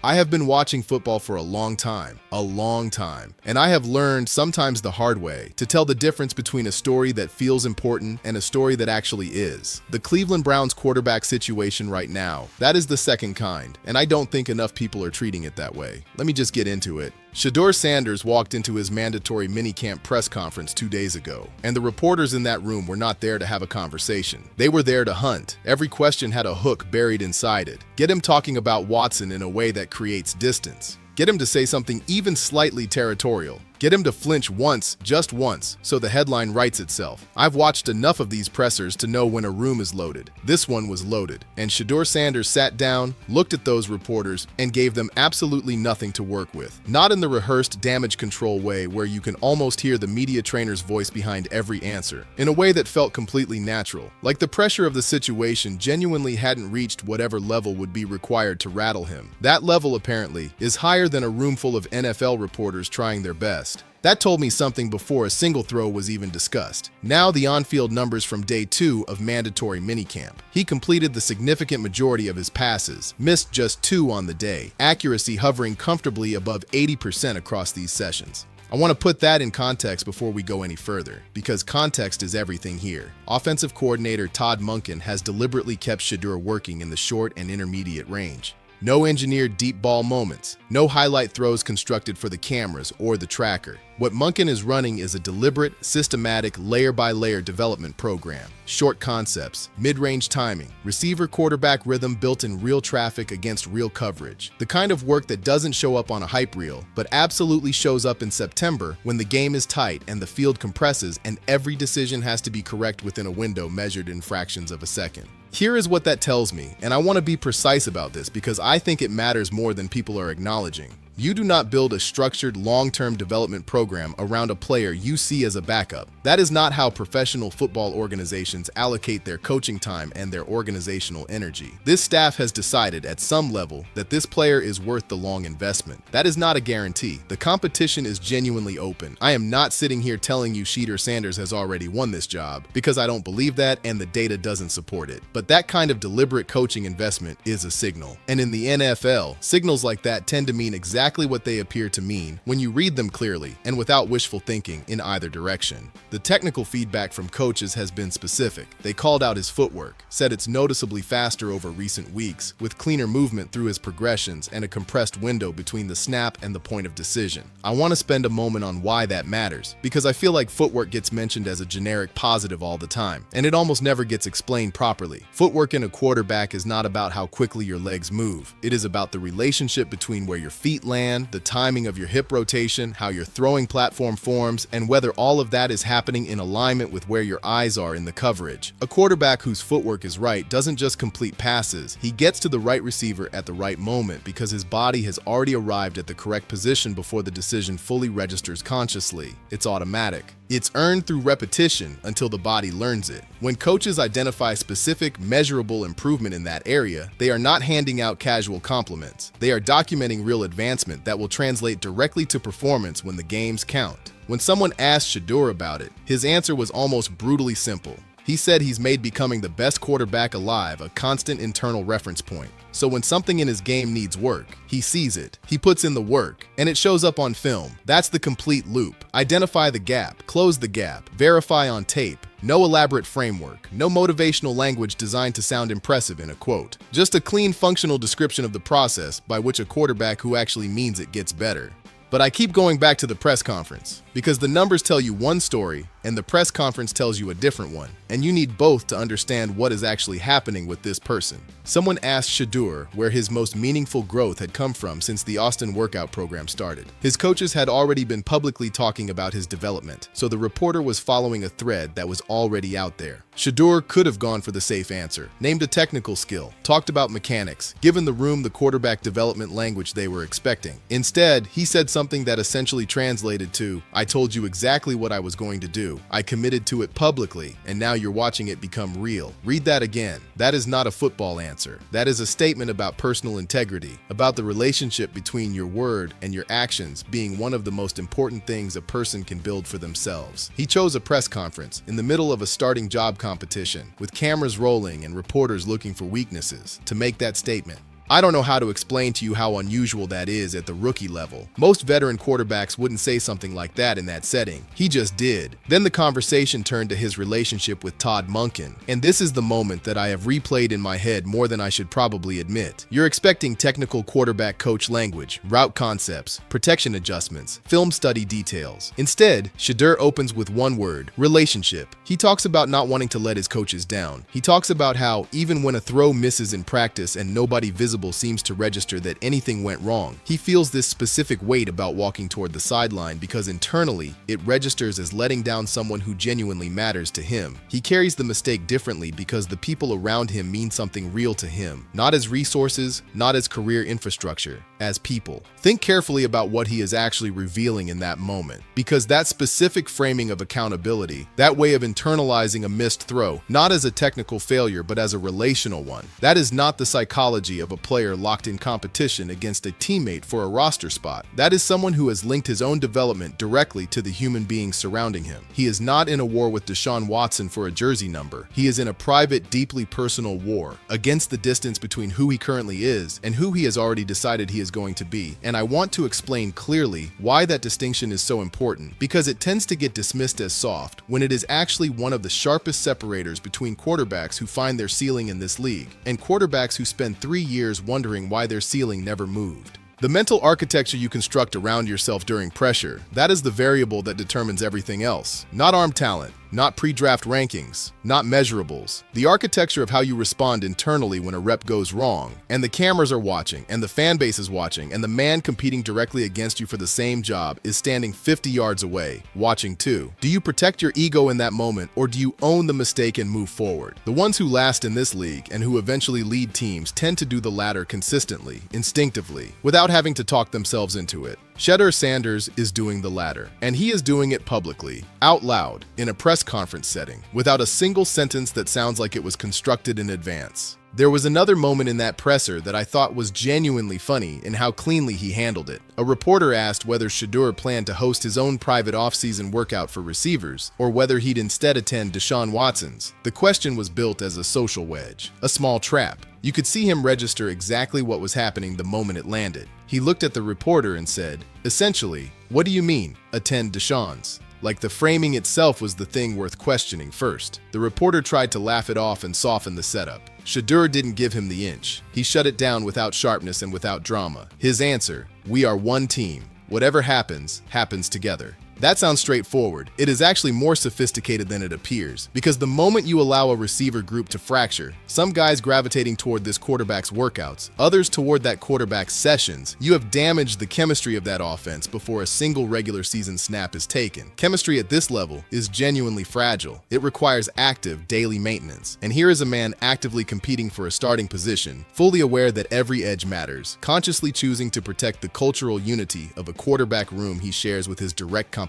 I have been watching football for a long time, and I have learned, sometimes the hard way, to tell the difference between a story that feels important and a story that actually is. The Cleveland Browns quarterback situation right now, that is the second kind, and I don't think enough people are treating it that way. Let me just get into it. Shedeur Sanders walked into his mandatory minicamp press conference 2 days ago, and the reporters in that room were not there to have a conversation. They were there to hunt. Every question had a hook buried inside it. Get him talking about Watson in a way that creates distance. Get him to say something even slightly territorial. Get him to flinch once, just once, so the headline writes itself. I've watched enough of these pressers to know when a room is loaded. This one was loaded, and Shedeur Sanders sat down, looked at those reporters, and gave them absolutely nothing to work with. Not in the rehearsed damage control way where you can almost hear the media trainer's voice behind every answer. In a way that felt completely natural, like the pressure of the situation genuinely hadn't reached whatever level would be required to rattle him. That level, apparently, is higher than a room full of NFL reporters trying their best. That told me something before a single throw was even discussed. Now the on-field numbers from day 2 of mandatory minicamp. He completed the significant majority of his passes, missed just 2 on the day, accuracy hovering comfortably above 80% across these sessions. I want to put that in context before we go any further, because context is everything here. Offensive coordinator Todd Monken has deliberately kept Shedeur working in the short and intermediate range. No engineered deep ball moments, no highlight throws constructed for the cameras or the tracker. What Monken is running is a deliberate, systematic, layer-by-layer development program. Short concepts, mid-range timing, receiver-quarterback rhythm built in real traffic against real coverage. The kind of work that doesn't show up on a hype reel, but absolutely shows up in September when the game is tight and the field compresses and every decision has to be correct within a window measured in fractions of a second. Here is what that tells me, and I want to be precise about this because I think it matters more than people are acknowledging. You do not build a structured long-term development program around a player you see as a backup. That is not how professional football organizations allocate their coaching time and their organizational energy. This staff has decided at some level that this player is worth the long investment. That is not a guarantee. The competition is genuinely open. I am not sitting here telling you Shedeur Sanders has already won this job because I don't believe that and the data doesn't support it. But that kind of deliberate coaching investment is a signal. And in the NFL, signals like that tend to mean exactly what they appear to mean when you read them clearly and without wishful thinking in either direction. The technical feedback from coaches has been specific. They called out his footwork, said it's noticeably faster over recent weeks, with cleaner movement through his progressions and a compressed window between the snap and the point of decision. I want to spend a moment on why that matters, because I feel like footwork gets mentioned as a generic positive all the time, and it almost never gets explained properly. Footwork in a quarterback is not about how quickly your legs move. It is about the relationship between where your feet land, the timing of your hip rotation, how your throwing platform forms, and whether all of that is happening in alignment with where your eyes are in the coverage. A quarterback whose footwork is right doesn't just complete passes, he gets to the right receiver at the right moment because his body has already arrived at the correct position before the decision fully registers consciously. It's automatic. It's earned through repetition until the body learns it. When coaches identify specific, measurable improvement in that area, they are not handing out casual compliments. They are documenting real advancement that will translate directly to performance when the games count. When someone asked Shedeur about it, his answer was almost brutally simple. He said he's made becoming the best quarterback alive a constant internal reference point. So when something in his game needs work, he sees it, he puts in the work, and it shows up on film. That's the complete loop. Identify the gap, close the gap, verify on tape. No elaborate framework, no motivational language designed to sound impressive in a quote. Just a clean, functional description of the process by which a quarterback who actually means it gets better. But I keep going back to the press conference, because the numbers tell you one story and the press conference tells you a different one, and you need both to understand what is actually happening with this person. Someone asked Shedeur where his most meaningful growth had come from since the Austin workout program started. His coaches had already been publicly talking about his development, so the reporter was following a thread that was already out there. Shedeur could have gone for the safe answer, named a technical skill, talked about mechanics, given the room the quarterback development language they were expecting. Instead, he said something that essentially translated to, "I told you exactly what I was going to do. I committed to it publicly, and now you're watching it become real." Read that again. That is not a football answer. That is a statement about personal integrity, about the relationship between your word and your actions being one of the most important things a person can build for themselves. He chose a press conference in the middle of a starting job competition, with cameras rolling and reporters looking for weaknesses, to make that statement. I don't know how to explain to you how unusual that is at the rookie level. Most veteran quarterbacks wouldn't say something like that in that setting. He just did. Then the conversation turned to his relationship with Todd Monken, and this is the moment that I have replayed in my head more than I should probably admit. You're expecting technical quarterback coach language, route concepts, protection adjustments, film study details. Instead, Shedeur opens with one word: relationship. He talks about not wanting to let his coaches down. He talks about how, even when a throw misses in practice and nobody visible seems to register that anything went wrong, he feels this specific weight about walking toward the sideline because internally, it registers as letting down someone who genuinely matters to him. He carries the mistake differently because the people around him mean something real to him, not as resources, not as career infrastructure, as people. Think carefully about what he is actually revealing in that moment, because that specific framing of accountability, that way of internalizing a missed throw, not as a technical failure but as a relational one, that is not the psychology of a player locked in competition against a teammate for a roster spot. That is someone who has linked his own development directly to the human beings surrounding him. He is not in a war with Deshaun Watson for a jersey number. He is in a private, deeply personal war against the distance between who he currently is and who he has already decided he is going to be. And I want to explain clearly why that distinction is so important, because it tends to get dismissed as soft when it is actually one of the sharpest separators between quarterbacks who find their ceiling in this league and quarterbacks who spend 3 years wondering why their ceiling never moved. The mental architecture you construct around yourself during pressure, that is the variable that determines everything else. Not arm talent, not pre-draft rankings, not measurables. The architecture of how you respond internally when a rep goes wrong, and the cameras are watching, and the fan base is watching, and the man competing directly against you for the same job is standing 50 yards away, watching too. Do you protect your ego in that moment, or do you own the mistake and move forward? The ones who last in this league and who eventually lead teams tend to do the latter consistently, instinctively, without having to talk themselves into it. Shedeur Sanders is doing the latter, and he is doing it publicly, out loud, in a press conference setting, without a single sentence that sounds like it was constructed in advance. There was another moment in that presser that I thought was genuinely funny in how cleanly he handled it. A reporter asked whether Shedeur planned to host his own private off-season workout for receivers, or whether he'd instead attend Deshaun Watson's. The question was built as a social wedge, a small trap. You could see him register exactly what was happening the moment it landed. He looked at the reporter and said, essentially, "What do you mean, attend Deshaun's?" Like the framing itself was the thing worth questioning first. The reporter tried to laugh it off and soften the setup. Shedeur didn't give him the inch. He shut it down without sharpness and without drama. His answer: "We are one team. Whatever happens, happens together." That sounds straightforward. It is actually more sophisticated than it appears, because the moment you allow a receiver group to fracture, some guys gravitating toward this quarterback's workouts, others toward that quarterback's sessions, you have damaged the chemistry of that offense before a single regular season snap is taken. Chemistry at this level is genuinely fragile. It requires active, daily maintenance. And here is a man actively competing for a starting position, fully aware that every edge matters, consciously choosing to protect the cultural unity of a quarterback room he shares with his direct competition,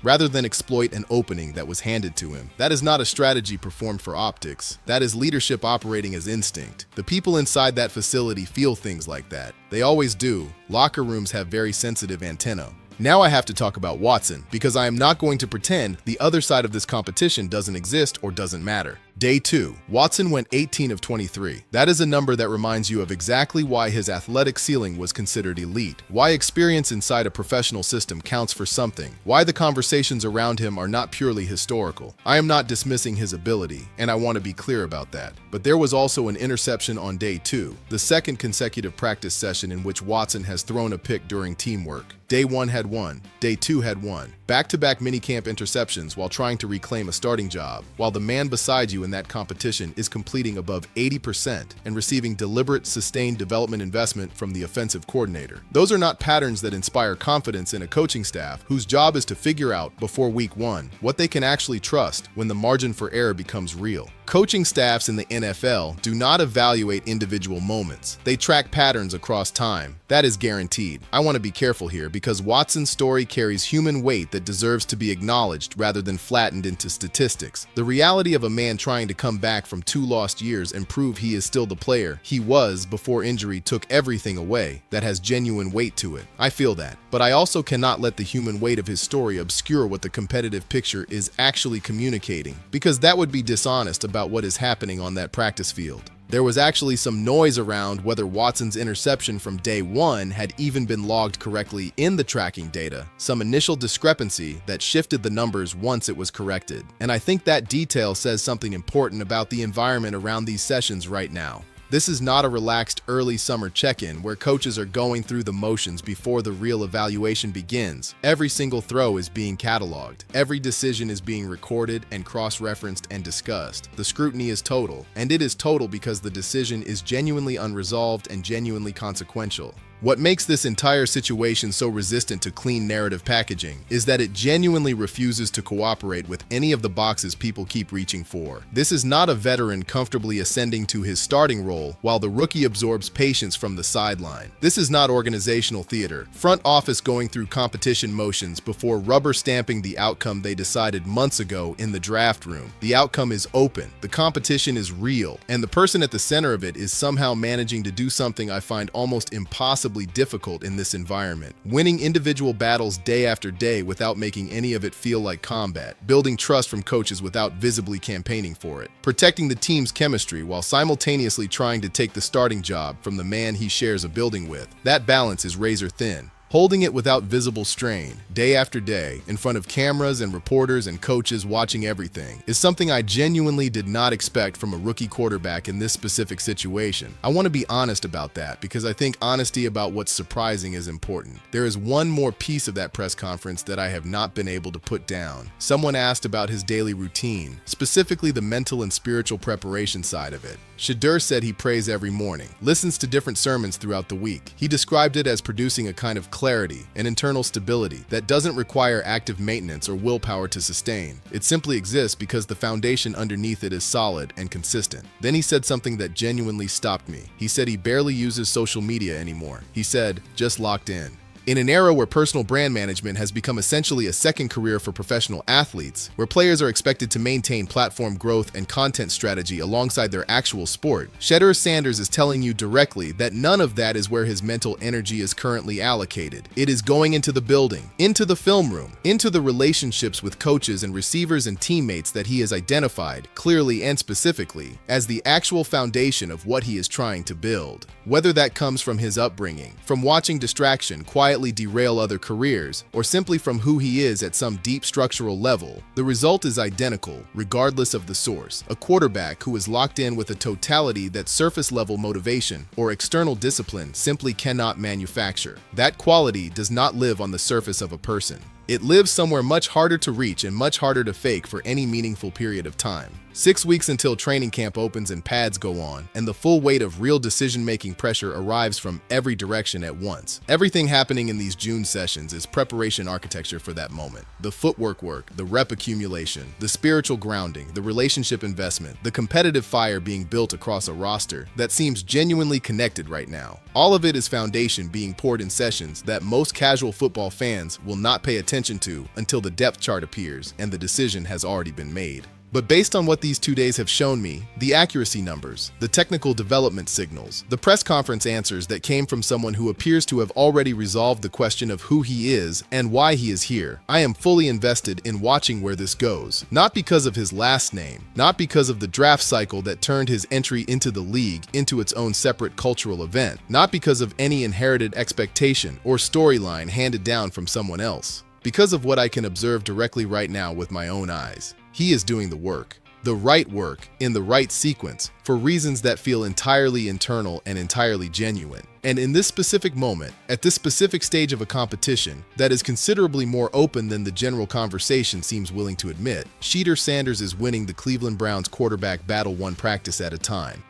rather than exploit an opening that was handed to him. That is not a strategy performed for optics. That is leadership operating as instinct. The people inside that facility feel things like that. They always do. Locker rooms have very sensitive antennae. Now I have to talk about Watson, because I am not going to pretend the other side of this competition doesn't exist or doesn't matter. Day 2. Watson went 18 of 23. That is a number that reminds you of exactly why his athletic ceiling was considered elite, why experience inside a professional system counts for something, why the conversations around him are not purely historical. I am not dismissing his ability, and I want to be clear about that. But there was also an interception on day 2, the second consecutive practice session in which Watson has thrown a pick during teamwork. Day 1 had 1, day 2 had 1. Back-to-back minicamp interceptions while trying to reclaim a starting job, while the man beside you in that competition is completing above 80% and receiving deliberate, sustained development investment from the offensive coordinator. Those are not patterns that inspire confidence in a coaching staff whose job is to figure out, before week 1, what they can actually trust when the margin for error becomes real. Coaching staffs in the NFL do not evaluate individual moments. They track patterns across time. That is guaranteed. I want to be careful here because Watson's story carries human weight that deserves to be acknowledged rather than flattened into statistics. The reality of a man trying to come back from 2 lost years and prove he is still the player he was before injury took everything away, that has genuine weight to it. I feel that. But I also cannot let the human weight of his story obscure what the competitive picture is actually communicating, because that would be dishonest about what is happening on that practice field. There was actually some noise around whether Watson's interception from day one had even been logged correctly in the tracking data, some initial discrepancy that shifted the numbers once it was corrected. And I think that detail says something important about the environment around these sessions right now. This is not a relaxed early summer check-in where coaches are going through the motions before the real evaluation begins. Every single throw is being cataloged. Every decision is being recorded and cross-referenced and discussed. The scrutiny is total, and it is total because the decision is genuinely unresolved and genuinely consequential. What makes this entire situation so resistant to clean narrative packaging is that it genuinely refuses to cooperate with any of the boxes people keep reaching for. This is not a veteran comfortably ascending to his starting role while the rookie absorbs patience from the sideline. This is not organizational theater, front office going through competition motions before rubber stamping the outcome they decided months ago in the draft room. The outcome is open, the competition is real, and the person at the center of it is somehow managing to do something I find almost impossible difficult in this environment. Winning individual battles day after day without making any of it feel like combat. Building trust from coaches without visibly campaigning for it. Protecting the team's chemistry while simultaneously trying to take the starting job from the man he shares a building with. That balance is razor thin. Holding it without visible strain, day after day, in front of cameras and reporters and coaches watching everything, is something I genuinely did not expect from a rookie quarterback in this specific situation. I want to be honest about that because I think honesty about what's surprising is important. There is one more piece of that press conference that I have not been able to put down. Someone asked about his daily routine, specifically the mental and spiritual preparation side of it. Shedeur said he prays every morning, listens to different sermons throughout the week. He described it as producing a kind of clarity and internal stability that doesn't require active maintenance or willpower to sustain. It simply exists because the foundation underneath it is solid and consistent. Then he said something that genuinely stopped me. He said he barely uses social media anymore. He said, just locked in. In an era where personal brand management has become essentially a second career for professional athletes, where players are expected to maintain platform growth and content strategy alongside their actual sport, Shedeur Sanders is telling you directly that none of that is where his mental energy is currently allocated. It is going into the building, into the film room, into the relationships with coaches and receivers and teammates that he has identified, clearly and specifically, as the actual foundation of what he is trying to build. Whether that comes from his upbringing, from watching distraction quietly derail other careers, or simply from who he is at some deep structural level, the result is identical, regardless of the source. A quarterback who is locked in with a totality that surface-level motivation or external discipline simply cannot manufacture. That quality does not live on the surface of a person. It lives somewhere much harder to reach and much harder to fake for any meaningful period of time. 6 weeks until training camp opens and pads go on, and the full weight of real decision-making pressure arrives from every direction at once. Everything happening in these June sessions is preparation architecture for that moment. The footwork work, the rep accumulation, the spiritual grounding, the relationship investment, the competitive fire being built across a roster that seems genuinely connected right now. All of it is foundation being poured in sessions that most casual football fans will not pay attention to until the depth chart appears and the decision has already been made. But based on what these 2 days have shown me, the accuracy numbers, the technical development signals, the press conference answers that came from someone who appears to have already resolved the question of who he is and why he is here, I am fully invested in watching where this goes. Not because of his last name, not because of the draft cycle that turned his entry into the league into its own separate cultural event, not because of any inherited expectation or storyline handed down from someone else. Because of what I can observe directly right now with my own eyes. He is doing the right work, in the right sequence, for reasons that feel entirely internal and entirely genuine. And in this specific moment, at this specific stage of a competition that is considerably more open than the general conversation seems willing to admit, Shedeur Sanders is winning the Cleveland Browns quarterback battle one practice at a time.